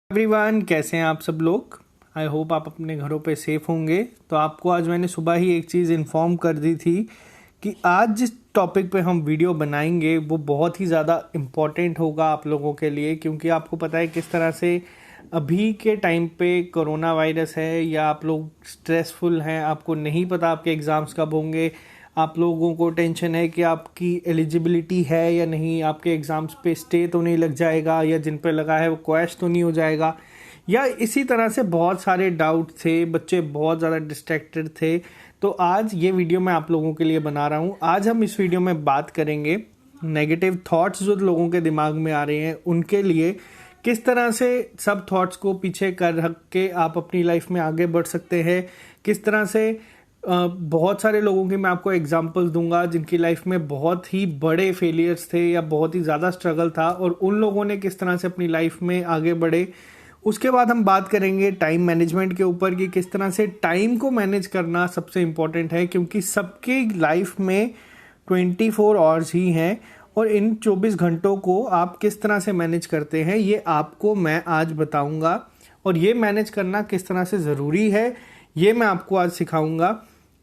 Everyone, कैसे हैं आप सब लोग। आई होप आप अपने घरों पे सेफ होंगे। तो आपको आज मैंने सुबह ही एक चीज़ इन्फॉर्म कर दी थी कि आज जिस टॉपिक पे हम वीडियो बनाएंगे वो बहुत ही ज़्यादा इम्पॉर्टेंट होगा आप लोगों के लिए, क्योंकि आपको पता है किस तरह से अभी के टाइम पे कोरोना वायरस है या आप लोग स्ट्रेसफुल हैं, आपको नहीं पता आपके एग्ज़ाम्स कब होंगे, आप लोगों को टेंशन है कि आपकी एलिजिबिलिटी है या नहीं, आपके एग्ज़ाम्स पे स्टे तो नहीं लग जाएगा, या जिन पे लगा है वो क्वैश तो नहीं हो जाएगा, या इसी तरह से बहुत सारे डाउट थे। बच्चे बहुत ज़्यादा डिस्ट्रैक्टेड थे। तो आज ये वीडियो मैं आप लोगों के लिए बना रहा हूँ। आज हम इस वीडियो में बात करेंगे नेगेटिव थॉट्स जो लोगों के दिमाग में आ रहे हैं उनके लिए किस तरह से सब थॉट्स को पीछे कर रख के आप अपनी लाइफ में आगे बढ़ सकते हैं, किस तरह से बहुत सारे लोगों की मैं आपको एग्जांपल्स दूंगा जिनकी लाइफ में बहुत ही बड़े फेलियर्स थे या बहुत ही ज़्यादा स्ट्रगल था और उन लोगों ने किस तरह से अपनी लाइफ में आगे बढ़े। उसके बाद हम बात करेंगे टाइम मैनेजमेंट के ऊपर कि किस तरह से टाइम को मैनेज करना सबसे इम्पोर्टेंट है, क्योंकि सबके लाइफ में 24 आवर्स ही हैं और इन 24 घंटों को आप किस तरह से मैनेज करते हैं ये आपको मैं आज बताऊंगा। और ये मैनेज करना किस तरह से ज़रूरी है ये मैं आपको आज सिखाऊंगा।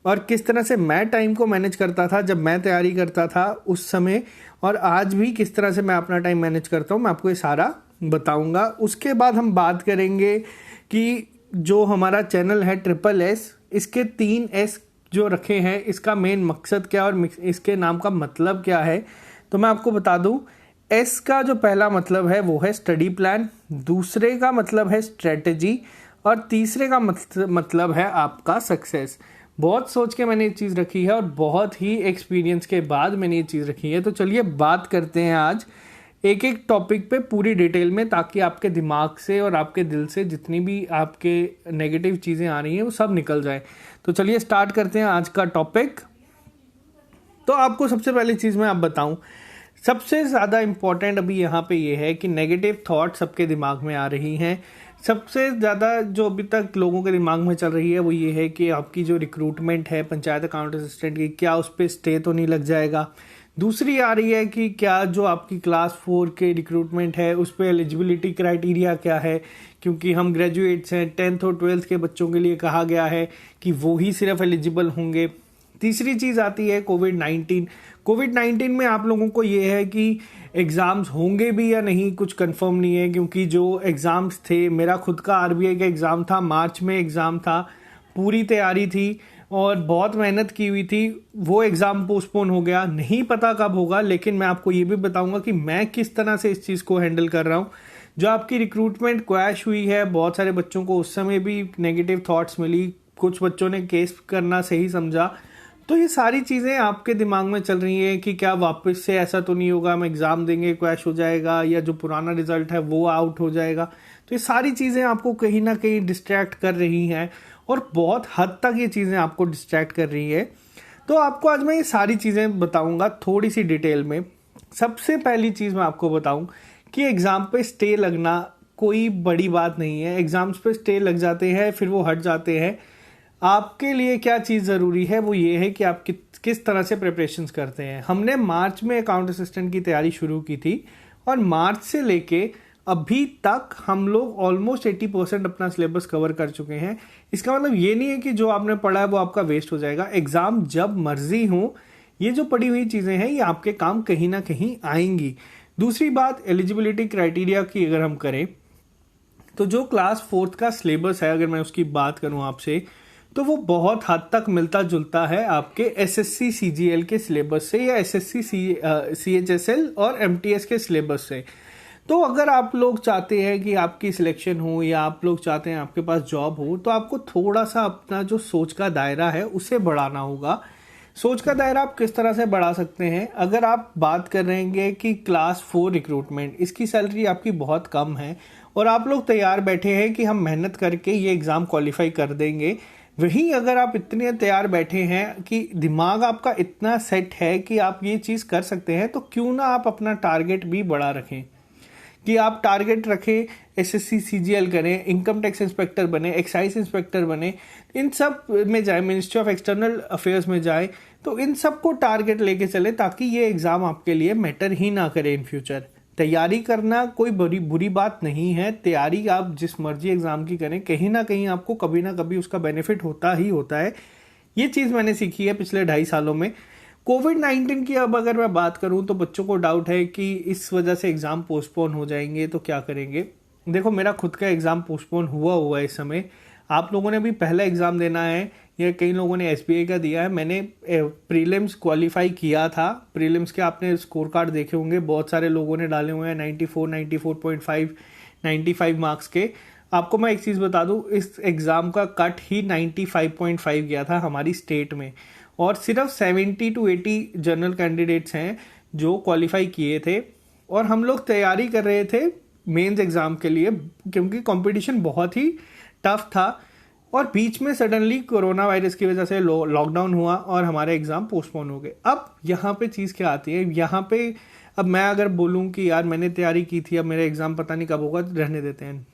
और किस तरह से मैं टाइम को मैनेज करता था जब मैं तैयारी करता था उस समय, और आज भी किस तरह से मैं अपना टाइम मैनेज करता हूँ, मैं आपको ये सारा बताऊंगा। उसके बाद हम बात करेंगे कि जो हमारा चैनल है SSS, इसके 3 S जो रखे हैं इसका मेन मकसद क्या और इसके नाम का मतलब क्या है। तो मैं आपको बता दूं, S का जो पहला मतलब है वो है स्टडी प्लान, दूसरे का मतलब है स्ट्रेटजी और तीसरे का मतलब है आपका सक्सेस। बहुत सोच के मैंने ये चीज़ रखी है और बहुत ही एक्सपीरियंस के बाद मैंने ये चीज़ रखी है। तो चलिए बात करते हैं आज एक एक टॉपिक पे पूरी डिटेल में, ताकि आपके दिमाग से और आपके दिल से जितनी भी आपके नेगेटिव चीज़ें आ रही हैं वो सब निकल जाए। तो चलिए स्टार्ट करते हैं आज का टॉपिक। तो आपको सबसे पहली चीज़ मैं आप बताऊं, सबसे ज़्यादा इम्पॉर्टेंट अभी यहाँ पे ये है कि नेगेटिव थॉट सबके दिमाग में आ रही हैं। सबसे ज़्यादा जो अभी तक लोगों के दिमाग में चल रही है वो ये है कि आपकी जो रिक्रूटमेंट है पंचायत अकाउंट असिस्टेंट की, क्या उस पर स्टे तो नहीं लग जाएगा। दूसरी आ रही है कि क्या जो आपकी क्लास 4 के रिक्रूटमेंट है उस पर एलिजिबिलिटी क्राइटेरिया क्या है, क्योंकि हम ग्रेजुएट्स हैं, 10th और 12th के बच्चों के लिए कहा गया है कि वो ही सिर्फ एलिजिबल होंगे। तीसरी चीज़ आती है कोविड-19 में आप लोगों को ये है कि एग्ज़ाम्स होंगे भी या नहीं कुछ कंफर्म नहीं है, क्योंकि जो एग्ज़ाम्स थे, मेरा खुद का आरबीआई का एग्ज़ाम था, मार्च में एग्ज़ाम था, पूरी तैयारी थी और बहुत मेहनत की हुई थी, वो एग्ज़ाम पोस्टपोन हो गया, नहीं पता कब होगा। लेकिन मैं आपको ये भी बताऊंगा कि मैं किस तरह से इस चीज़ को हैंडल कर रहा हूँ। जो आपकी रिक्रूटमेंट क्रैश हुई है, बहुत सारे बच्चों को उस समय भी नेगेटिव थॉट्स मिली, कुछ बच्चों ने केस करना सही समझा। तो ये सारी चीज़ें आपके दिमाग में चल रही हैं कि क्या वापस से ऐसा तो नहीं होगा, हम एग्ज़ाम देंगे क्रैश हो जाएगा, या जो पुराना रिजल्ट है वो आउट हो जाएगा। तो ये सारी चीज़ें आपको कहीं ना कहीं डिस्ट्रैक्ट कर रही हैं और बहुत हद तक ये चीज़ें आपको डिस्ट्रैक्ट कर रही है। तो आपको आज मैं ये सारी चीज़ें बताऊंगा थोड़ी सी डिटेल में। सबसे पहली चीज़ मैं आपको बताऊं कि एग्ज़ाम पे स्टे लगना कोई बड़ी बात नहीं है। एग्ज़ाम्स पे स्टे लग जाते हैं फिर वो हट जाते हैं। आपके लिए क्या चीज़ ज़रूरी है वो ये है कि आप किस तरह से प्रिपरेशंस करते हैं। हमने मार्च में अकाउंट असिस्टेंट की तैयारी शुरू की थी और मार्च से लेके अभी तक हम लोग ऑलमोस्ट 80% अपना सिलेबस कवर कर चुके हैं। इसका मतलब ये नहीं है कि जो आपने पढ़ा है वो आपका वेस्ट हो जाएगा। एग्ज़ाम जब मर्जी हो, ये जो पढ़ी हुई चीज़ें हैं ये आपके काम कहीं ना कहीं आएंगी। दूसरी बात, एलिजिबिलिटी क्राइटेरिया की अगर हम करें तो जो क्लास 4th का सिलेबस है, अगर मैं उसकी बात करूं आपसे, तो वो बहुत हद तक मिलता जुलता है आपके SSC CGL के सिलेबस से या SSC CHSL और MTS के सिलेबस से। तो अगर आप लोग चाहते हैं कि आपकी सिलेक्शन हो या आप लोग चाहते हैं आपके पास जॉब हो, तो आपको थोड़ा सा अपना जो सोच का दायरा है उसे बढ़ाना होगा। सोच का दायरा आप किस तरह से बढ़ा सकते हैं, अगर आप बात कर रहे हैं कि क्लास 4 रिक्रूटमेंट, इसकी सैलरी आपकी बहुत कम है और आप लोग तैयार बैठे हैं कि हम मेहनत करके ये एग्ज़ाम क्वालिफाई कर देंगे। वहीं अगर आप इतने तैयार बैठे हैं कि दिमाग आपका इतना सेट है कि आप ये चीज़ कर सकते हैं, तो क्यों ना आप अपना टारगेट भी बड़ा रखें कि आप टारगेट रखें, SSC CGL करें, इनकम टैक्स इंस्पेक्टर बने, एक्साइज इंस्पेक्टर बने, इन सब में जाए, मिनिस्ट्री ऑफ एक्सटर्नल अफेयर्स में जाए। तो इन सब को टारगेट लेके चले ताकि ये एग्ज़ाम आपके लिए मैटर ही ना करे इन फ्यूचर। तैयारी करना कोई बुरी बात नहीं है। तैयारी आप जिस मर्जी एग्ज़ाम की करें, कहीं ना कहीं आपको कभी ना कभी उसका बेनिफिट होता ही होता है। ये चीज़ मैंने सीखी है पिछले 2.5 सालों में। कोविड-19 की अब अगर मैं बात करूं तो बच्चों को डाउट है कि इस वजह से एग्ज़ाम पोस्टपोन हो जाएंगे तो क्या करेंगे। देखो, मेरा खुद का एग्ज़ाम पोस्टपोन हुआ है इस समय। आप लोगों ने भी पहला एग्ज़ाम देना है या कई लोगों ने SBI का दिया है। मैंने प्रीलिम्स क्वालिफाई किया था। प्रीलिम्स के आपने स्कोर कार्ड देखे होंगे, बहुत सारे लोगों ने डाले हुए हैं 94, 94.5, 95 मार्क्स के। आपको मैं एक चीज़ बता दूं, इस एग्ज़ाम का कट ही 95.5 गया था हमारी स्टेट में, और सिर्फ 70 to 80 जनरल कैंडिडेट्स हैं जो क्वालिफाई किए थे। और हम लोग तैयारी कर रहे थे मेंस एग्ज़ाम के लिए, क्योंकि कंपटीशन बहुत ही टफ था। और बीच में सडनली कोरोना वायरस की वजह से लॉकडाउन हुआ और हमारे एग्ज़ाम पोस्टपोन हो गए। अब यहाँ पे चीज़ क्या आती है, यहाँ पे अब मैं अगर बोलूँ कि यार मैंने तैयारी की थी, अब मेरा एग्ज़ाम पता नहीं कब होगा, रहने देते हैं।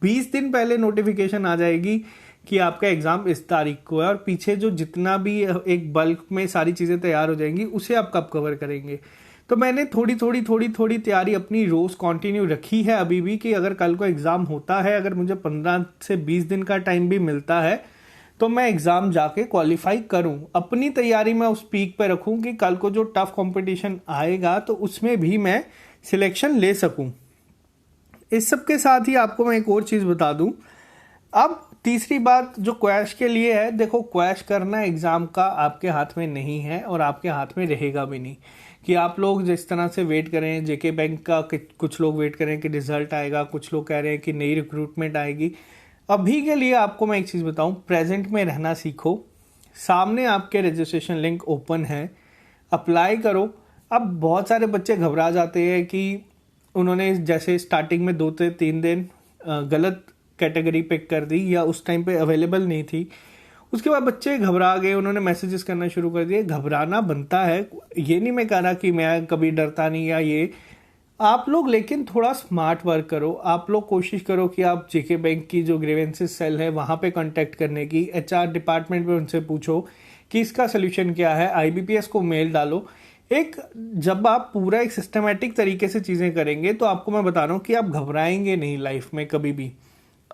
20 दिन पहले नोटिफिकेशन आ जाएगी कि आपका एग्ज़ाम इस तारीख को है, और पीछे जो जितना भी एक बल्क में सारी चीज़ें तैयार हो जाएंगी उसे आप कब कवर करेंगे। तो मैंने थोड़ी तैयारी अपनी रोज़ कंटिन्यू रखी है अभी भी, कि अगर कल को एग्ज़ाम होता है, अगर मुझे 15 से 20 दिन का टाइम भी मिलता है तो मैं एग्ज़ाम जाके क्वालिफाई करूं। अपनी तैयारी में उस पीक पे रखूं कि कल को जो टफ कंपटीशन आएगा तो उसमें भी मैं सिलेक्शन ले सकूं। इस सब के साथ ही आपको मैं एक और चीज़ बता दूं। अब तीसरी बात जो क्वैश के लिए है, देखो क्वैश करना एग्ज़ाम का आपके हाथ में नहीं है और आपके हाथ में रहेगा भी नहीं। कि आप लोग जिस तरह से वेट करें JK बैंक का, कुछ लोग वेट करें कि रिजल्ट आएगा, कुछ लोग कह रहे हैं कि नई रिक्रूटमेंट आएगी। अभी के लिए आपको मैं एक चीज़ बताऊं, प्रेजेंट में रहना सीखो। सामने आपके रजिस्ट्रेशन लिंक ओपन है, अप्लाई करो। अब बहुत सारे बच्चे घबरा जाते हैं कि उन्होंने जैसे स्टार्टिंग में 2 से 3 दिन गलत कैटेगरी पिक कर दी या उस टाइम पे अवेलेबल नहीं थी। उसके बाद बच्चे घबरा गए, उन्होंने मैसेजेस करना शुरू कर दिए। घबराना बनता है, ये नहीं मैं कह रहा कि मैं कभी डरता नहीं या ये। आप लोग लेकिन थोड़ा स्मार्ट वर्क करो। आप लोग कोशिश करो कि आप JK बैंक की जो ग्रीवेंसेस सेल है वहाँ पे कांटेक्ट करने की, HR डिपार्टमेंट में उनसे पूछो कि इसका सोल्यूशन क्या है। IBPS को मेल डालो। जब आप पूरा एक सिस्टमेटिक तरीके से चीज़ें करेंगे तो आपको मैं बता रहा हूँ कि आप घबराएंगे नहीं लाइफ में कभी भी।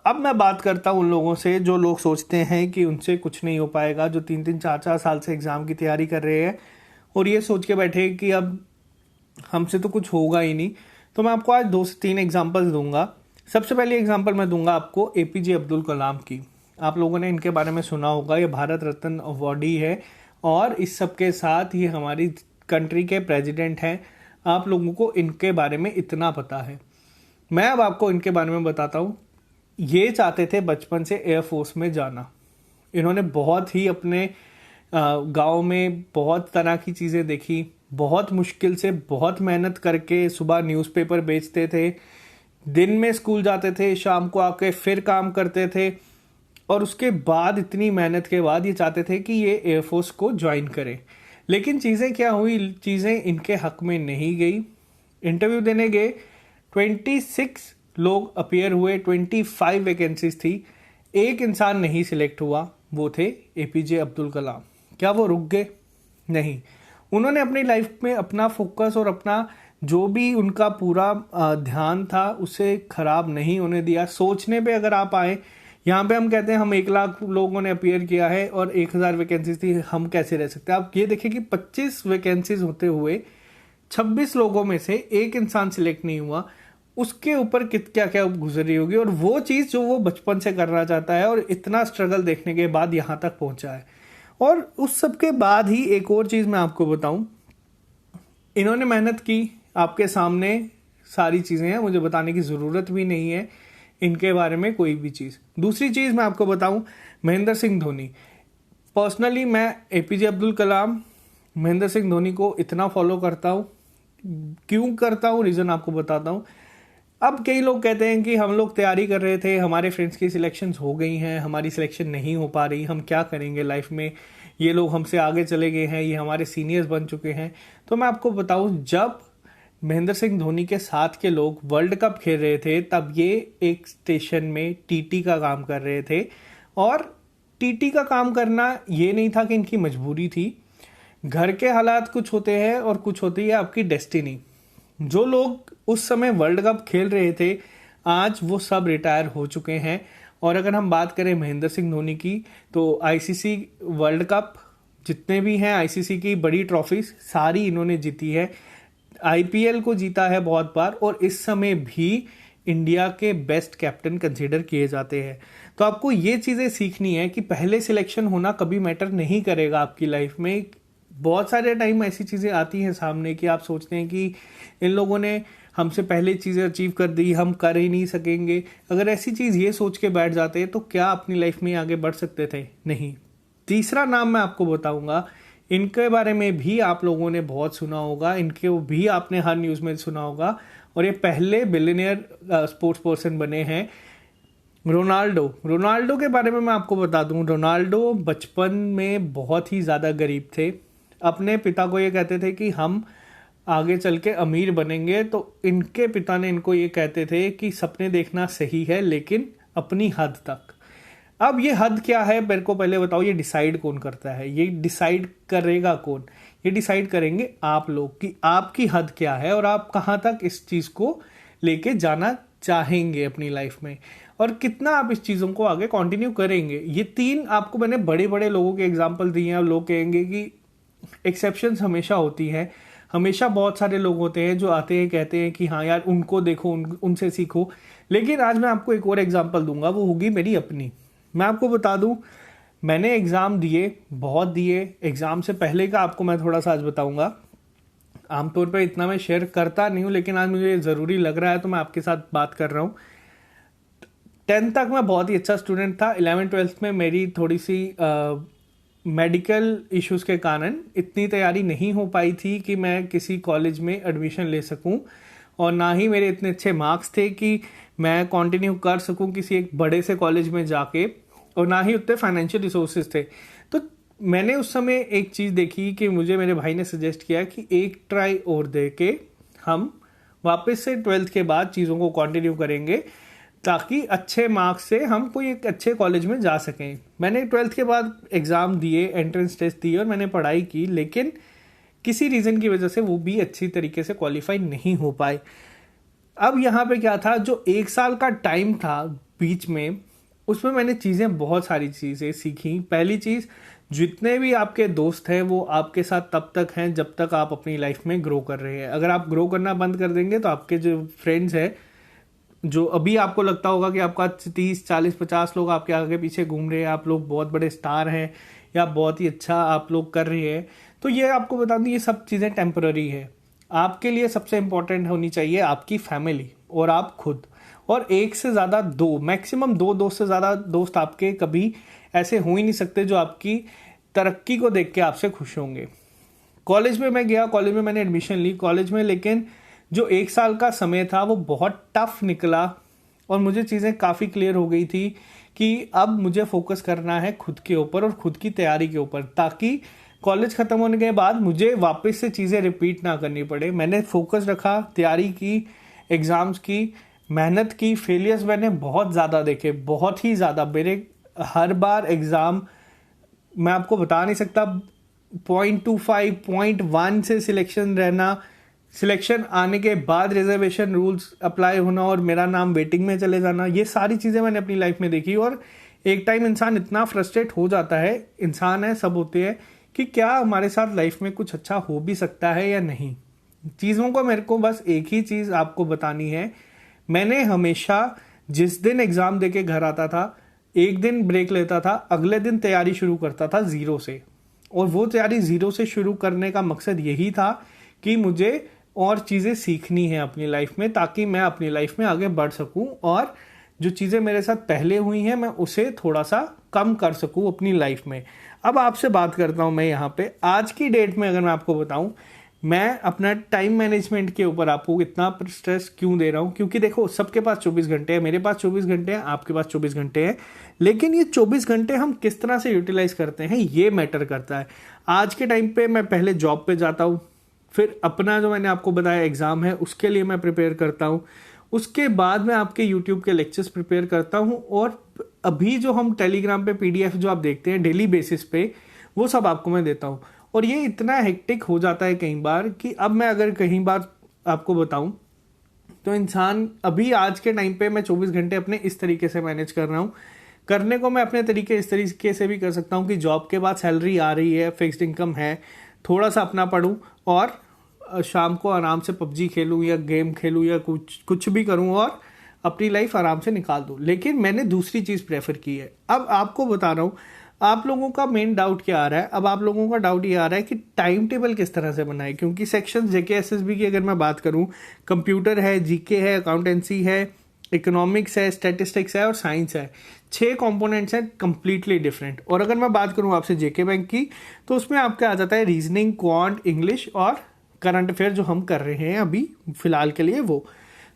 अब मैं बात करता हूँ उन लोगों से जो लोग सोचते हैं कि उनसे कुछ नहीं हो पाएगा, जो 3-3, 4-4 साल से एग्ज़ाम की तैयारी कर रहे हैं और ये सोच के बैठे कि अब हमसे तो कुछ होगा ही नहीं। तो मैं आपको आज 2 से 3 एग्जांपल्स दूंगा। सबसे पहली एग्जांपल मैं दूंगा आपको APJ अब्दुल कलाम की। आप लोगों ने इनके बारे में सुना होगा, ये भारत रत्न अवार्डी है और इस सब के साथ ये हमारी कंट्री के प्रेसिडेंट हैं। आप लोगों को इनके बारे में इतना पता है। मैं अब आपको इनके बारे में बताता हूँ। ये चाहते थे बचपन से एयरफोर्स में जाना। इन्होंने बहुत ही अपने गांव में बहुत तरह की चीज़ें देखी, बहुत मुश्किल से बहुत मेहनत करके सुबह न्यूज़पेपर बेचते थे, दिन में स्कूल जाते थे, शाम को आके फिर काम करते थे, और उसके बाद इतनी मेहनत के बाद ये चाहते थे कि ये एयरफोर्स को ज्वाइन करें। लेकिन चीज़ें क्या हुई, चीज़ें इनके हक में नहीं गई। इंटरव्यू देने गए, 26 लोग अपीयर हुए, 25 वैकेंसीज थी, एक इंसान नहीं सिलेक्ट हुआ, वो थे APJ अब्दुल कलाम। क्या वो रुक गए? नहीं। उन्होंने अपनी लाइफ में अपना फोकस और अपना जो भी उनका पूरा ध्यान था उसे खराब नहीं होने दिया। सोचने पे अगर आप आए, यहाँ पे हम कहते हैं हम 1 लाख लोगों ने अपीयर किया है और 1000 वैकेंसीज थी, हम कैसे रह सकते हैं। आप ये देखिए कि 25 वैकेंसीज होते हुए 26 लोगों में से एक इंसान सिलेक्ट नहीं हुआ। उसके ऊपर क्या क्या गुजरी होगी, और वो चीज़ जो वो बचपन से करना चाहता है और इतना स्ट्रगल देखने के बाद यहाँ तक पहुँचा है। और उस सब के बाद ही एक और चीज़ मैं आपको बताऊं, इन्होंने मेहनत की, आपके सामने सारी चीज़ें हैं, मुझे बताने की ज़रूरत भी नहीं है इनके बारे में कोई भी चीज़। दूसरी चीज़ मैं आपको बताऊं, महेंद्र सिंह धोनी। पर्सनली मैं APJ अब्दुल कलाम, महेंद्र सिंह धोनी को इतना फॉलो करता हूँ। क्यों करता हूँ, रीज़न आपको बताता हूँ। अब कई लोग कहते हैं कि हम लोग तैयारी कर रहे थे, हमारे फ्रेंड्स की सिलेक्शंस हो गई हैं, हमारी सिलेक्शन नहीं हो पा रही, हम क्या करेंगे लाइफ में, ये लोग हमसे आगे चले गए हैं, ये हमारे सीनियर्स बन चुके हैं। तो मैं आपको बताऊं, जब महेंद्र सिंह धोनी के साथ के लोग वर्ल्ड कप खेल रहे थे तब ये एक स्टेशन में TT का काम कर रहे थे। और TT का काम करना ये नहीं था कि इनकी मजबूरी थी, घर के हालात कुछ होते हैं और कुछ होती है आपकी डेस्टिनी। जो लोग उस समय वर्ल्ड कप खेल रहे थे आज वो सब रिटायर हो चुके हैं। और अगर हम बात करें महेंद्र सिंह धोनी की, तो आईसीसी वर्ल्ड कप जितने भी हैं, आईसीसी की बड़ी ट्रॉफीज सारी इन्होंने जीती है। आईपीएल को जीता है बहुत बार, और इस समय भी इंडिया के बेस्ट कैप्टन कंसीडर किए जाते हैं। तो आपको ये चीज़ें सीखनी है कि पहले सिलेक्शन होना कभी मैटर नहीं करेगा आपकी लाइफ में। बहुत सारे टाइम ऐसी चीज़ें आती हैं सामने कि आप सोचते हैं कि इन लोगों ने हमसे पहले चीज़ें अचीव कर दी, हम कर ही नहीं सकेंगे। अगर ऐसी चीज़ ये सोच के बैठ जाते हैं तो क्या अपनी लाइफ में आगे बढ़ सकते थे? नहीं। तीसरा नाम मैं आपको बताऊंगा, इनके बारे में भी आप लोगों ने बहुत सुना होगा, इनके भी आपने हर न्यूज़ में सुना होगा, और ये पहले बिलियनियर स्पोर्ट्स पर्सन बने हैं, रोनाल्डो। रोनाल्डो के बारे में मैं आपको बता दूं, रोनाल्डो बचपन में बहुत ही ज़्यादा गरीब थे। अपने पिता को ये कहते थे कि हम आगे चल के अमीर बनेंगे, तो इनके पिता ने इनको ये कहते थे कि सपने देखना सही है लेकिन अपनी हद तक। अब ये हद क्या है मेरे को पहले बताओ, ये डिसाइड कौन करता है? ये डिसाइड करेगा कौन? ये डिसाइड करेंगे आप लोग कि आपकी हद क्या है और आप कहाँ तक इस चीज़ को लेके जाना चाहेंगे अपनी लाइफ में, और कितना आप इस चीज़ों को आगे कंटिन्यू करेंगे। ये तीन आपको मैंने बड़े बड़े लोगों के एग्जाम्पल दिए हैं। लोग कहेंगे कि एक्सेप्शंस हमेशा होती हैं, हमेशा बहुत सारे लोग होते हैं जो आते हैं कहते हैं कि हाँ यार उनको देखो, उनसे सीखो। लेकिन आज मैं आपको एक और एग्जाम्पल दूंगा, वो होगी मेरी अपनी। मैं आपको बता दूं, मैंने एग्ज़ाम दिए, बहुत दिए। एग्ज़ाम से पहले का आपको मैं थोड़ा सा आज बताऊंगा। आमतौर पर इतना मैं शेयर करता नहीं हूँ, लेकिन आज मुझे ज़रूरी लग रहा है तो मैं आपके साथ बात कर रहा हूँ। 10th तक मैं बहुत ही अच्छा स्टूडेंट था। 11th-12th में मेरी थोड़ी सी मेडिकल इश्यूज़ के कारण इतनी तैयारी नहीं हो पाई थी कि मैं किसी कॉलेज में एडमिशन ले सकूं, और ना ही मेरे इतने अच्छे मार्क्स थे कि मैं कंटिन्यू कर सकूं किसी एक बड़े से कॉलेज में जाके, और ना ही उतने फाइनेंशियल रिसोर्सेज थे। तो मैंने उस समय एक चीज़ देखी कि मुझे मेरे भाई ने सजेस्ट किया कि एक ट्राई और दे के हम वापस से 12th के बाद चीज़ों को कंटिन्यू करेंगे ताकि अच्छे मार्क्स से हम कोई एक अच्छे कॉलेज में जा सकें। मैंने 12th के बाद एग्ज़ाम दिए, एंट्रेंस टेस्ट दिए और मैंने पढ़ाई की, लेकिन किसी रीज़न की वजह से वो भी अच्छी तरीके से क्वालिफाई नहीं हो पाए। अब यहाँ पे क्या था, जो 1 साल का टाइम था बीच में, उसमें मैंने चीज़ें बहुत सारी चीज़ें सीखी। पहली चीज़, जितने भी आपके दोस्त हैं वो आपके साथ तब तक हैं जब तक आप अपनी लाइफ में ग्रो कर रहे हैं। अगर आप ग्रो करना बंद कर देंगे तो आपके जो फ्रेंड्स हैं, जो अभी आपको लगता होगा कि आपका 30, 40, 50 लोग आपके आगे पीछे घूम रहे हैं, आप लोग बहुत बड़े स्टार हैं या बहुत ही अच्छा आप लोग कर रहे हैं, तो ये आपको बता दूं ये सब चीज़ें टेम्पररी है। आपके लिए सबसे इम्पोर्टेंट होनी चाहिए आपकी फैमिली और आप खुद, और एक से ज़्यादा दो, मैक्सिमम 2 दोस्त से ज़्यादा दोस्त आपके कभी ऐसे हो ही नहीं सकते जो आपकी तरक्की को देख के आपसे खुश होंगे। कॉलेज में मैं गया, कॉलेज में मैंने एडमिशन ली कॉलेज में, लेकिन जो 1 साल का समय था वो बहुत टफ निकला और मुझे चीज़ें काफ़ी क्लियर हो गई थी कि अब मुझे फोकस करना है खुद के ऊपर और खुद की तैयारी के ऊपर, ताकि कॉलेज ख़त्म होने के बाद मुझे वापस से चीज़ें रिपीट ना करनी पड़े। मैंने फोकस रखा, तैयारी की, एग्ज़ाम्स की, मेहनत की। फेलियर्स मैंने बहुत ज़्यादा देखे, बहुत ही ज़्यादा। मेरे हर बार एग्ज़ाम मैं आपको बता नहीं सकता, 0.25, 0.1 से सिलेक्शन रहना, सिलेक्शन आने के बाद रिजर्वेशन रूल्स अप्लाई होना और मेरा नाम वेटिंग में चले जाना, ये सारी चीज़ें मैंने अपनी लाइफ में देखी। और एक टाइम इंसान इतना फ्रस्ट्रेट हो जाता है, इंसान है, सब होते हैं, कि क्या हमारे साथ लाइफ में कुछ अच्छा हो भी सकता है या नहीं। चीज़ों को मेरे को बस एक ही चीज़ आपको बतानी है, मैंने हमेशा जिस दिन एग्ज़ाम देके घर आता था, एक दिन ब्रेक लेता था, अगले दिन तैयारी शुरू करता था ज़ीरो से। और वो तैयारी ज़ीरो से शुरू करने का मकसद यही था कि मुझे और चीज़ें सीखनी है अपनी लाइफ में, ताकि मैं अपनी लाइफ में आगे बढ़ सकूं और जो चीज़ें मेरे साथ पहले हुई हैं मैं उसे थोड़ा सा कम कर सकूं अपनी लाइफ में। अब आपसे बात करता हूं मैं यहाँ पे, आज की डेट में अगर मैं आपको बताऊं, मैं अपना टाइम मैनेजमेंट के ऊपर आपको इतना स्ट्रेस क्यों दे रहा हूँ, क्योंकि देखो सबके पास 24 घंटे हैं, मेरे पास 24 घंटे हैं, आपके पास 24 घंटे हैं, लेकिन ये 24 घंटे हम किस तरह से यूटिलाइज करते हैं ये मैटर करता है। आज के टाइम पे मैं पहले जॉब पे जाता हूँ, फिर अपना जो मैंने आपको बताया एग्ज़ाम है उसके लिए मैं प्रिपेयर करता हूँ, उसके बाद मैं आपके यूट्यूब के लेक्चर्स प्रिपेयर करता हूँ, और अभी जो हम टेलीग्राम पे PDF जो आप देखते हैं डेली बेसिस पे, वो सब आपको मैं देता हूँ। और ये इतना हेक्टिक हो जाता है कई बार कि अब मैं अगर कहीं बार आपको बताऊं तो इंसान अभी आज के टाइम पे मैं 24 घंटे अपने इस तरीके से मैनेज कर रहा हूँ। करने को मैं अपने तरीके इस तरीके से भी कर सकता हूँ कि जॉब के बाद सैलरी आ रही है, फिक्स्ड इनकम है, थोड़ा सा अपना पढूं और शाम को आराम से पबजी खेलूं या गेम खेलूं या कुछ भी करूं और अपनी लाइफ आराम से निकाल दूं। लेकिन मैंने दूसरी चीज़ प्रेफर की है। अब आपको बता रहा हूँ, आप लोगों का मेन डाउट क्या आ रहा है। अब आप लोगों का डाउट ये आ रहा है कि टाइम टेबल किस तरह से बनाए, क्योंकि सेक्शन जेके एसएसबी की अगर मैं बात करूं, कंप्यूटर है, जीके है, अकाउंटेंसी है, इकोनॉमिक्स है, स्टैटिस्टिक्स है और साइंस है। 6 कंपोनेंट्स हैं कंप्लीटली डिफरेंट। और अगर मैं बात करूं आपसे जेके बैंक की, तो उसमें आपका आ जाता है रीजनिंग, क्वांट, इंग्लिश और करंट अफेयर जो हम कर रहे हैं अभी फिलहाल के लिए वो।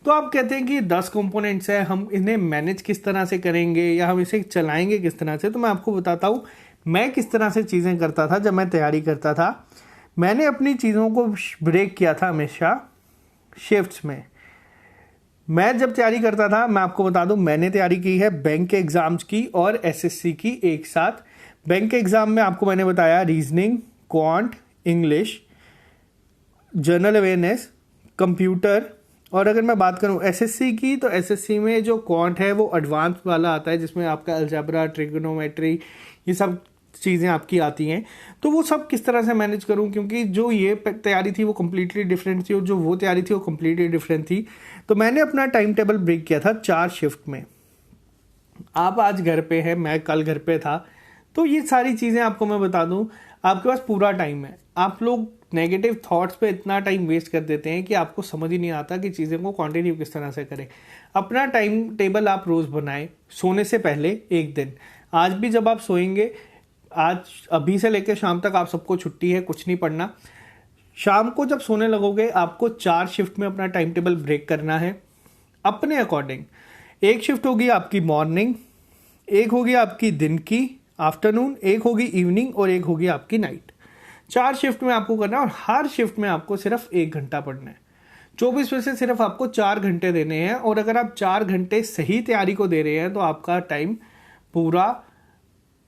तो आप कहते हैं कि 10 कंपोनेंट्स है, हम इन्हें मैनेज किस तरह से करेंगे या हम इसे चलाएंगे किस तरह से। तो मैं आपको बताता हूँ मैं किस तरह से चीज़ें करता था जब मैं तैयारी करता था। मैंने अपनी चीज़ों को ब्रेक किया था हमेशा शिफ्ट्स में। मैं जब तैयारी करता था, मैं आपको बता दूं, मैंने तैयारी की है बैंक के एग्जाम्स की और एसएससी की एक साथ। बैंक के एग्जाम में आपको मैंने बताया reasoning, quant, English, general awareness, computer. और अगर मैं बात करूं एसएससी की, तो एसएससी में जो क्वांट है वो एडवांस वाला आता है, जिसमें आपका अलजेब्रा, ट्रिगोनोमेट्री, ये सब चीज़ें आपकी आती हैं। तो वो सब किस तरह से मैनेज करूं, क्योंकि जो ये तैयारी थी वो कम्प्लीटली डिफरेंट थी और जो वो तैयारी थी वो कम्प्लीटली डिफरेंट थी। तो मैंने अपना टाइम टेबल ब्रेक किया था 4 शिफ्ट में। आप आज घर पे हैं, मैं कल घर पे था। तो ये सारी चीज़ें आपको मैं बता दूं, आपके पास पूरा टाइम है। आप लोग नेगेटिव थॉट्स पे इतना टाइम वेस्ट कर देते हैं कि आपको समझ ही नहीं आता कि चीज़ें को कंटिन्यू किस तरह से करें। अपना टाइम टेबल आप रोज़ बनाएं सोने से पहले एक दिन। आज भी जब आप सोएंगे, आज अभी से लेकर शाम तक आप सबको छुट्टी है, कुछ नहीं पढ़ना। शाम को जब सोने लगोगे आपको 4 शिफ्ट में अपना टाइम टेबल ब्रेक करना है अपने अकॉर्डिंग। एक शिफ्ट होगी आपकी मॉर्निंग, एक होगी आपकी दिन की आफ्टरनून, एक होगी इवनिंग और एक होगी आपकी नाइट। 4 शिफ्ट में आपको करना है और हर शिफ्ट में आपको सिर्फ 1 घंटा पढ़ना है। 24 में से सिर्फ आपको 4 घंटे देने हैं। और अगर आप 4 घंटे सही तैयारी को दे रहे हैं तो आपका टाइम पूरा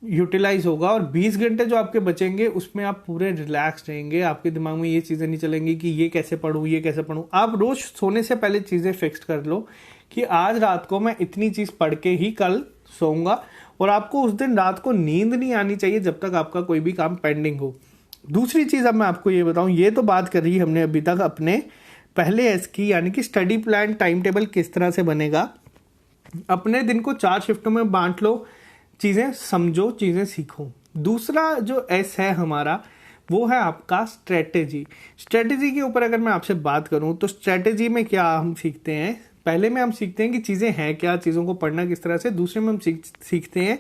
यूटिलाइज होगा। और 20 घंटे जो आपके बचेंगे उसमें आप पूरे रिलैक्स रहेंगे। आपके दिमाग में ये चीज़ें नहीं चलेंगी कि ये कैसे पढूं, ये कैसे पढूं। आप रोज सोने से पहले चीज़ें फिक्स कर लो कि आज रात को मैं इतनी चीज़ पढ़ के ही कल सोऊंगा। और आपको उस दिन रात को नींद नहीं आनी चाहिए जब तक आपका कोई भी काम पेंडिंग हो। दूसरी चीज़ अब मैं आपको ये बताऊं, ये तो बात कर रही हमने अभी तक अपने पहले एस की, यानी कि स्टडी प्लान टाइम टेबल किस तरह से बनेगा। अपने दिन को 4 शिफ्टों में बांट लो, चीज़ें समझो, चीज़ें सीखो। दूसरा जो एस है हमारा वो है आपका स्ट्रेटेजी। स्ट्रेटेजी के ऊपर अगर मैं आपसे बात करूं तो स्ट्रेटेजी में क्या हम सीखते हैं, पहले में हम सीखते हैं कि चीज़ें हैं क्या, चीज़ों को पढ़ना किस तरह से। दूसरे में हम सीखते हैं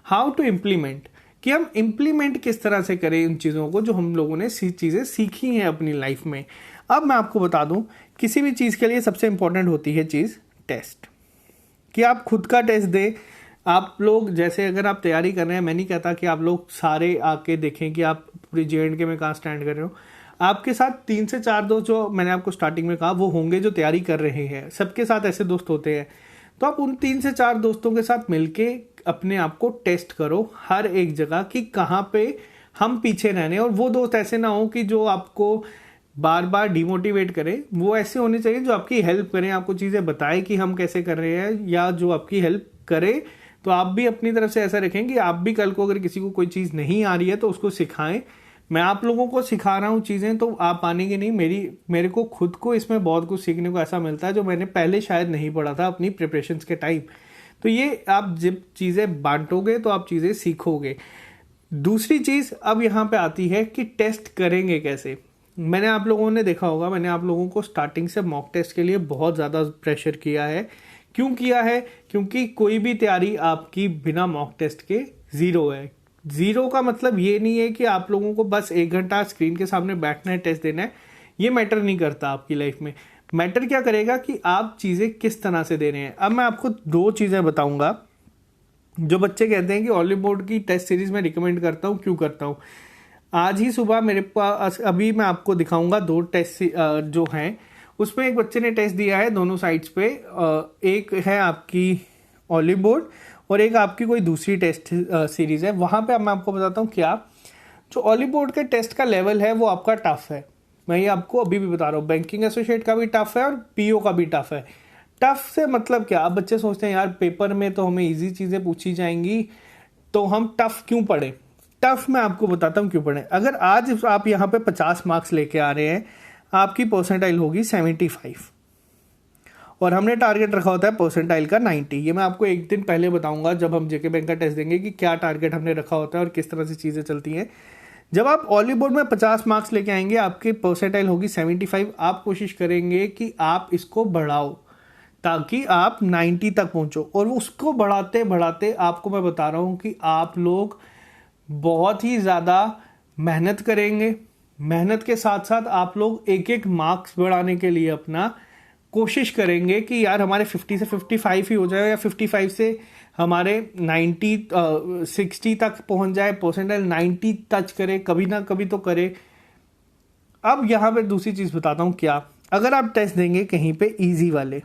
हाउ टू इम्प्लीमेंट, कि हम इम्प्लीमेंट किस तरह से करें उन चीज़ों को जो हम लोगों ने चीज़ें सीखी हैं अपनी लाइफ में। अब मैं आपको बता दूं, किसी भी चीज़ के लिए सबसे इंपॉर्टेंट होती है चीज़ टेस्ट, कि आप खुद का टेस्ट दें। आप लोग जैसे अगर आप तैयारी कर रहे हैं, मैं नहीं कहता कि आप लोग सारे आके देखें कि आप पूरी JNK में कहाँ स्टैंड कर रहे हो। आपके साथ 3 से 4 दोस्त, जो मैंने आपको स्टार्टिंग में कहा, वो होंगे जो तैयारी कर रहे हैं। सबके साथ ऐसे दोस्त होते हैं। तो आप उन 3 से 4 दोस्तों के साथ मिलके अपने आप को टेस्ट करो हर एक जगह कि कहाँ पे हम पीछे रहने। और वो दोस्त ऐसे ना हो कि जो आपको बार बार डिमोटिवेट करें, वो ऐसे होने चाहिए जो आपकी हेल्प करें, आपको चीज़ें बताएं कि हम कैसे कर रहे हैं, या जो आपकी हेल्प करे। तो आप भी अपनी तरफ से ऐसा रखें कि आप भी कल को अगर किसी को कोई चीज़ नहीं आ रही है तो उसको सिखाएं। मैं आप लोगों को सिखा रहा हूँ चीज़ें, तो आप मानेंगे नहीं, मेरे को खुद को इसमें बहुत कुछ सीखने को ऐसा मिलता है जो मैंने पहले शायद नहीं पढ़ा था अपनी प्रिपरेशंस के टाइम। तो ये आप जब चीज़ें बांटोगे तो आप चीज़ें सीखोगे। दूसरी चीज़ अब यहाँ पे आती है कि टेस्ट करेंगे कैसे। मैंने आप लोगों ने देखा होगा, मैंने आप लोगों को स्टार्टिंग से मॉक टेस्ट के लिए बहुत ज़्यादा प्रेशर किया है। क्यों किया है? क्योंकि कोई भी तैयारी आपकी बिना मॉक टेस्ट के ज़ीरो है। ज़ीरो का मतलब ये नहीं है कि आप लोगों को बस 1 घंटा स्क्रीन के सामने बैठना है, टेस्ट देना है। ये मैटर नहीं करता आपकी लाइफ में। मैटर क्या करेगा कि आप चीज़ें किस तरह से दे रहे हैं। अब मैं आपको 2 चीज़ें बताऊंगा जो बच्चे कहते हैं कि ऑलिव बोर्ड की टेस्ट सीरीज में रिकमेंड करता हूँ। क्यों करता हूँ? आज ही सुबह मेरे पास, अभी मैं आपको दिखाऊंगा 2 टेस्ट जो हैं। उसमें एक बच्चे ने टेस्ट दिया है दोनों साइड्स पे। एक है आपकी ऑलिव बोर्ड और एक आपकी कोई दूसरी टेस्ट सीरीज है। वहाँ पे अब मैं आपको बताता हूँ क्या, जो ऑलिव बोर्ड के टेस्ट का लेवल है वो आपका टफ है। मैं ये आपको अभी भी बता रहा हूँ, बैंकिंग एसोसिएट का भी टफ है और पीओ का भी टफ है। टफ से मतलब क्या, अब बच्चे सोचते हैं यार पेपर में तो हमें इजी चीज़ें पूछी जाएंगी तो हम टफ क्यों पढ़े। टफ मैं आपको बताता हूँ क्यों पढ़े। अगर आज आप यहाँ पे 50 मार्क्स लेके आ रहे हैं, आपकी परसेंटाइल होगी 75 और हमने टारगेट रखा होता है परसेंटाइल का 90। ये मैं आपको एक दिन पहले बताऊंगा जब हम जेके बैंक का टेस्ट देंगे कि क्या टारगेट हमने रखा होता है और किस तरह से चीज़ें चलती हैं। जब आप ऑली बोर्ड में 50 मार्क्स लेके आएंगे, आपकी परसेंटाइल होगी 75। आप कोशिश करेंगे कि आप इसको बढ़ाओ ताकि आप 90 तक पहुंचो, और उसको बढ़ाते बढ़ाते आपको मैं बता रहा हूं कि आप लोग बहुत ही ज़्यादा मेहनत करेंगे। मेहनत के साथ साथ आप लोग एक एक मार्क्स बढ़ाने के लिए अपना कोशिश करेंगे कि यार हमारे 50 से 55 ही हो जाए, या 55 से हमारे 60 तक पहुंच जाए, परसेंटाइल 90 टच करे, कभी ना कभी तो करे। अब यहाँ पे दूसरी चीज़ बताता हूँ क्या, अगर आप टेस्ट देंगे कहीं पे इजी वाले,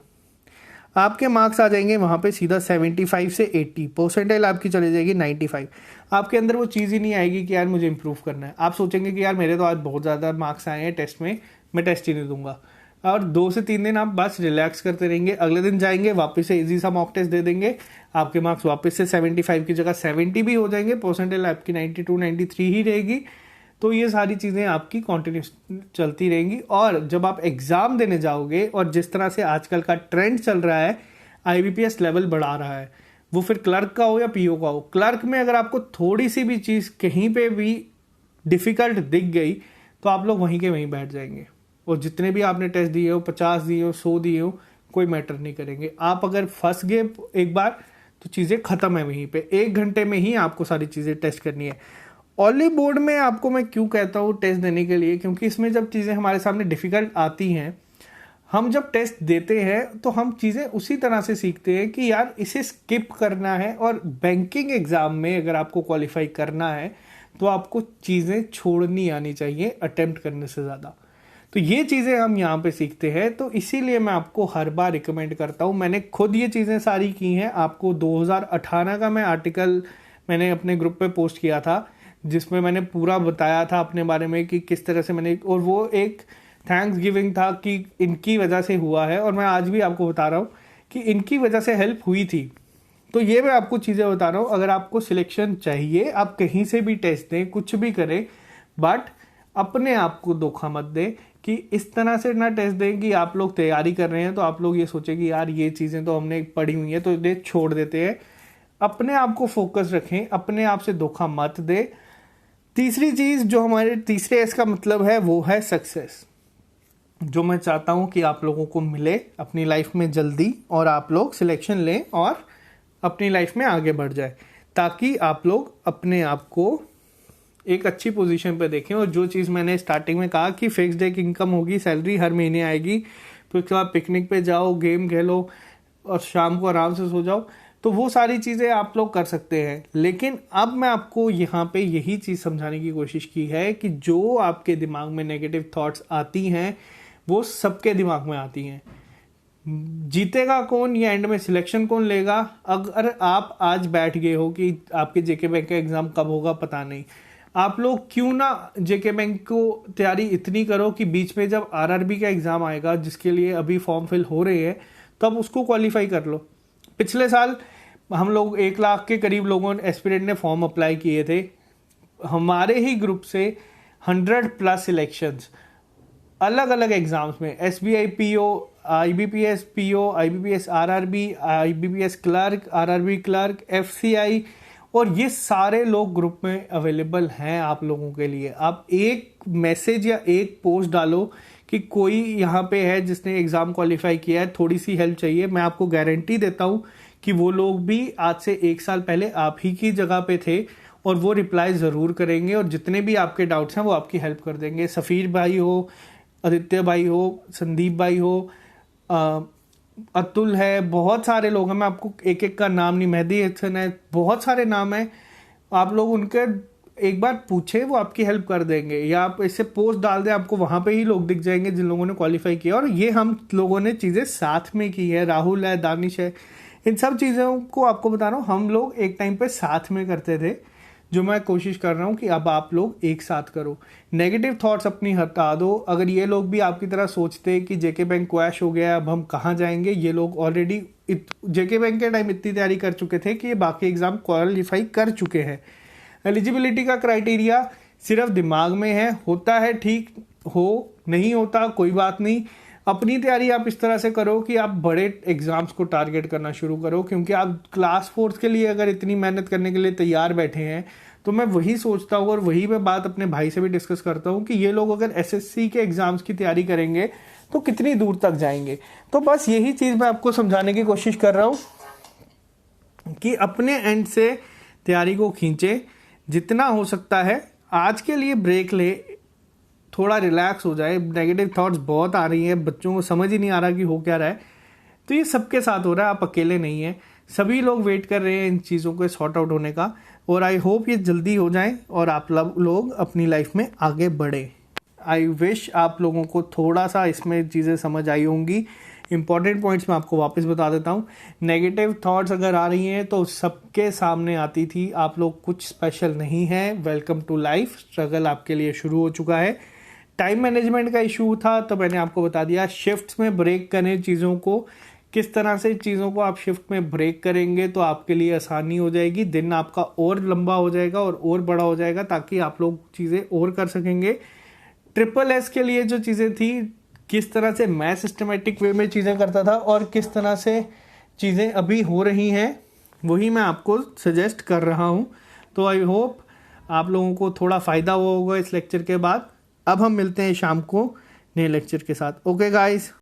आपके मार्क्स आ जाएंगे वहाँ पे सीधा 75 से 80, परसेंटाइल आपकी चली जाएगी 95। आपके अंदर वो चीज़ ही नहीं आएगी कि यार मुझे इंप्रूव करना है। आप सोचेंगे कि यार मेरे तो आज बहुत ज़्यादा मार्क्स आए हैं टेस्ट में, मैं टेस्ट ही नहीं दूंगा। और 2 से 3 दिन आप बस रिलैक्स करते रहेंगे, अगले दिन जाएंगे वापस से इजी सा मॉक टेस्ट दे देंगे, आपके मार्क्स वापस से 75 की जगह 70 भी हो जाएंगे, परसेंटाइल आपकी 92 93 ही रहेगी। तो ये सारी चीज़ें आपकी कॉन्टिन्यूस चलती रहेंगी। और जब आप एग्ज़ाम देने जाओगे, और जिस तरह से आजकल का ट्रेंड चल रहा है, IBPS लेवल बढ़ा रहा है, वो फिर क्लर्क का हो या पीओ का हो, क्लर्क में अगर आपको थोड़ी सी भी चीज़ कहीं पे भी डिफ़िकल्ट दिख गई तो आप लोग वहीं के वहीं बैठ जाएंगे, और जितने भी आपने टेस्ट दिए हो, 50 दिए हो, 100 दिए हो, कोई मैटर नहीं करेंगे। आप अगर फंस गए एक बार तो चीज़ें ख़त्म है वहीं पे, 1 घंटे में ही आपको सारी चीज़ें टेस्ट करनी है। ऑली बोर्ड में आपको मैं क्यों कहता हूँ टेस्ट देने के लिए, क्योंकि इसमें जब चीज़ें हमारे सामने डिफ़िकल्ट आती हैं, हम जब टेस्ट देते हैं तो हम चीज़ें उसी तरह से सीखते हैं कि यार इसे स्किप करना है। और बैंकिंग एग्ज़ाम में अगर आपको क्वालिफाई करना है तो आपको चीज़ें छोड़नी आनी चाहिए अटेम्प्ट करने से ज़्यादा। तो ये चीज़ें हम यहाँ पे सीखते हैं, तो इसीलिए मैं आपको हर बार रिकमेंड करता हूँ। मैंने खुद ये चीज़ें सारी की हैं। आपको 2018 का मैं आर्टिकल मैंने अपने ग्रुप पे पोस्ट किया था, जिसमें मैंने पूरा बताया था अपने बारे में कि किस तरह से मैंने, और वो एक थैंक्स गिविंग था कि इनकी वजह से हुआ है, और मैं आज भी आपको बता रहा हूँ कि इनकी वजह से हेल्प हुई थी। तो ये मैं आपको चीज़ें बता रहा हूँ। अगर आपको सिलेक्शन चाहिए, आप कहीं से भी टेस्ट दें, कुछ भी करें, बट अपने आप को धोखा मत दें कि इस तरह से ना टेस्ट दें कि आप लोग तैयारी कर रहे हैं तो आप लोग ये सोचें कि यार ये चीज़ें तो हमने पढ़ी हुई हैं तो ये छोड़ देते हैं। अपने आप को फोकस रखें, अपने आप से धोखा मत दें। तीसरी चीज़ जो हमारे तीसरे एस का मतलब है वो है सक्सेस, जो मैं चाहता हूँ कि आप लोगों को मिले अपनी लाइफ में जल्दी, और आप लोग सिलेक्शन लें और अपनी लाइफ में आगे बढ़ जाए, ताकि आप लोग अपने आप को एक अच्छी पोजीशन पे देखें। और जो चीज़ मैंने स्टार्टिंग में कहा कि फिक्स्ड एक इनकम होगी, सैलरी हर महीने आएगी, फिर उसके बाद पिकनिक पे जाओ, गेम खेलो और शाम को आराम से सो जाओ, तो वो सारी चीज़ें आप लोग कर सकते हैं। लेकिन अब मैं आपको यहाँ पे यही चीज़ समझाने की कोशिश की है कि जो आपके दिमाग में नेगेटिव थॉट्स आती हैं वो सबके दिमाग में आती हैं। जीतेगा कौन या एंड में सिलेक्शन कौन लेगा, अगर आप आज बैठ गए हो कि आपके जेके बैंक का एग्ज़ाम कब होगा पता नहीं, आप लोग क्यों ना जेके बैंक को तैयारी इतनी करो कि बीच में जब आरआरबी का एग्ज़ाम आएगा, जिसके लिए अभी फॉर्म फिल हो रहे हैं, तब उसको क्वालिफाई कर लो। पिछले साल हम लोग 1 लाख के करीब लोगों ने एस्पिरेंट ने फॉर्म अप्लाई किए थे। हमारे ही ग्रुप से 100+ सिलेक्शंस अलग अलग एग्जाम्स में, SBI PO, IBPS PO, IBPS RRB, IBPS clerk, RRB clerk, FCI, और ये सारे लोग ग्रुप में अवेलेबल हैं आप लोगों के लिए। आप एक मैसेज या एक पोस्ट डालो कि कोई यहाँ पे है जिसने एग्ज़ाम क्वालिफाई किया है, थोड़ी सी हेल्प चाहिए, मैं आपको गारंटी देता हूँ कि वो लोग भी आज से 1 साल पहले आप ही की जगह पे थे और वो रिप्लाई ज़रूर करेंगे, और जितने भी आपके डाउट्स हैं वो आपकी हेल्प कर देंगे। सफ़ीर भाई हो, आदित्य भाई हो, संदीप भाई हो, अतुल है, बहुत सारे लोग हैं, मैं आपको एक एक का नाम नहीं, मेहदी हसन है, बहुत सारे नाम हैं। आप लोग उनके एक बार पूछे, वो आपकी हेल्प कर देंगे, या आप इससे पोस्ट डाल दें, आपको वहाँ पे ही लोग दिख जाएंगे जिन लोगों ने क्वालिफाई किया। और ये हम लोगों ने चीज़ें साथ में की है, राहुल है, दानिश है, इन सब चीज़ों को आपको बता रहा हूँ हम लोग एक टाइम पे साथ में करते थे। जो मैं कोशिश कर रहा हूँ कि अब आप लोग एक साथ करो। नेगेटिव थॉट्स अपनी हटा दो। अगर ये लोग भी आपकी तरह सोचते कि जेके बैंक क्रैश हो गया, अब हम कहाँ जाएंगे, ये लोग ऑलरेडी जेके बैंक के टाइम इतनी तैयारी कर चुके थे कि ये बाकी एग्जाम क्वालिफाई कर चुके हैं। एलिजिबिलिटी का क्राइटेरिया सिर्फ दिमाग में है, होता है ठीक हो, नहीं होता कोई बात नहीं। अपनी तैयारी आप इस तरह से करो कि आप बड़े एग्जाम्स को टारगेट करना शुरू करो, क्योंकि आप क्लास 4 के लिए अगर इतनी मेहनत करने के लिए तैयार बैठे हैं तो मैं वही सोचता हूँ और वही मैं बात अपने भाई से भी डिस्कस करता हूँ कि ये लोग अगर एसएससी के एग्जाम्स की तैयारी करेंगे तो कितनी दूर तक जाएंगे। तो बस यही चीज़ मैं आपको समझाने की कोशिश कर रहा हूँ कि अपने एंड से तैयारी को खींचे, जितना हो सकता है। आज के लिए ब्रेक ले, थोड़ा रिलैक्स हो जाए। नेगेटिव थॉट्स बहुत आ रही हैं, बच्चों को समझ ही नहीं आ रहा कि हो क्या रहा है। तो ये सबके साथ हो रहा है, आप अकेले नहीं हैं। सभी लोग वेट कर रहे हैं इन चीज़ों को सॉर्ट आउट होने का, और आई होप ये जल्दी हो जाए और आप लोग अपनी लाइफ में आगे बढ़े। आई विश आप लोगों को थोड़ा सा इसमें चीज़ें समझ आई होंगी। इंपॉर्टेंट पॉइंट्स मैं आपको वापस बता देता हूँ। नेगेटिव थॉट्स अगर आ रही हैं तो सबके सामने आती थी, आप लोग कुछ स्पेशल नहीं है। Welcome to life. स्ट्रगल आपके लिए शुरू हो चुका है। टाइम मैनेजमेंट का इशू था तो मैंने आपको बता दिया। शिफ्ट्स में ब्रेक करें चीज़ों को, किस तरह से चीज़ों को आप शिफ्ट में ब्रेक करेंगे तो आपके लिए आसानी हो जाएगी। दिन आपका और लंबा हो जाएगा और बड़ा हो जाएगा, ताकि आप लोग चीज़ें और कर सकेंगे। ट्रिपल एस के लिए जो चीज़ें थी, किस तरह से मैं सिस्टमेटिक वे में चीज़ें करता था और किस तरह से चीज़ें अभी हो रही हैं, वही मैं आपको सजेस्ट कर रहा हूँ। तो आई होप आप लोगों को थोड़ा फ़ायदा हुआ होगा इस लेक्चर के बाद। अब हम मिलते हैं शाम को नए लेक्चर के साथ। Okay guys.